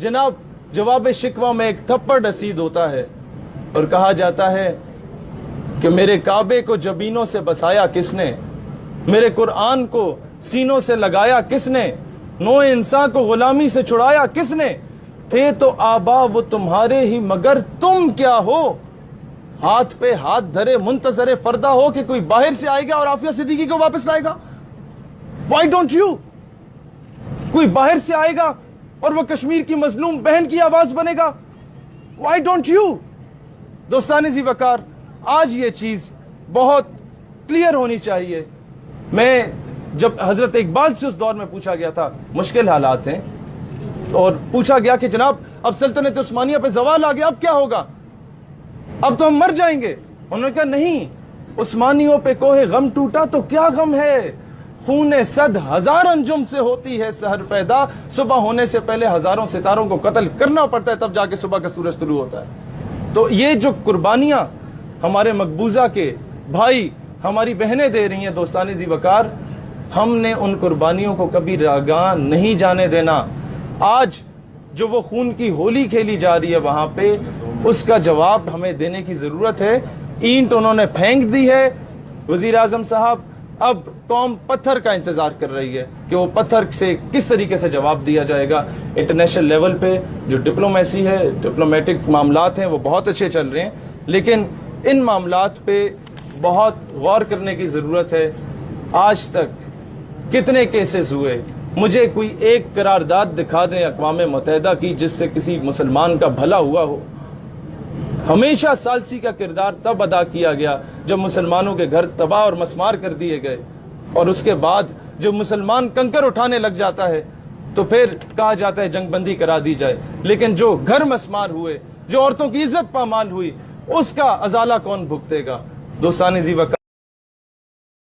जनाब जवाब शिकवा में एक थप्पड़ रसीद होता है और कहा जाता है कि मेरे काबे को जबीनों से बसाया किसने, मेरे कुरान को सीनों से लगाया किसने, नो इंसान को गुलामी से छुड़ाया किसने, थे तो आबा वो तुम्हारे ही मगर तुम क्या हो, हाथ पे हाथ धरे मुंतजरे फरदा हो कि कोई बाहर से आएगा और आफिया सिद्दीकी को वापस लाएगा। Why don't you? कोई बाहर से आएगा और वो कश्मीर की मजलूम बहन की आवाज बनेगा। Why don't you? दोस्तान ज़ी वकार, आज ये चीज बहुत क्लियर होनी चाहिए। मैं जब हजरत इकबाल से उस दौर में पूछा गया था, मुश्किल हालात हैं, और पूछा गया कि जनाब अब सल्तनत उस्मानिया पे जवाल आ गया, अब क्या होगा, अब तो हम मर जाएंगे। उन्होंने कहा नहीं, उस्मानियों पे कोहे गम टूटा तो क्या गम है, खूने सद हजार अंजुम से होती है सहर पैदा, सुबह होने से पहले हजारों सितारों को कत्ल करना पड़ता है, तब जाके सुबह का सूरज तुलू होता है। तो ये जो कुर्बानियां हमारे मकबूजा के भाई हमारी बहनें दे रही हैं दोस्तानी ज़ी वकार, हमने उन कुर्बानियों को कभी रागां नहीं जाने देना। आज जो वो खून की होली खेली जा रही है वहां पे, उसका जवाब हमें देने की जरूरत है। ईंट उन्होंने फेंक दी है वजीर आजम साहब, अब कौम पत्थर का इंतजार कर रही है कि वो पत्थर से किस तरीके से जवाब दिया जाएगा। इंटरनेशनल लेवल पे जो डिप्लोमेसी है, डिप्लोमेटिक मामलात हैं, वो बहुत अच्छे चल रहे हैं, लेकिन इन मामलात पे बहुत गौर करने की ज़रूरत है। आज तक कितने केसेस हुए, मुझे कोई एक करारदाद दिखा दें अक़वाम मुत्तहिदा की जिससे किसी मुसलमान का भला हुआ हो। हमेशा सालसी का किरदार तब अदा किया गया जब मुसलमानों के घर तबाह और मस्मार कर दिए गए, और उसके बाद जब मुसलमान कंकर उठाने लग जाता है तो फिर कहा जाता है जंगबंदी करा दी जाए। लेकिन जो घर मस्मार हुए, जो औरतों की इज्जत पामाल हुई, उसका अजाला कौन भुगतेगा। दोस्तानी ज़ी वकार।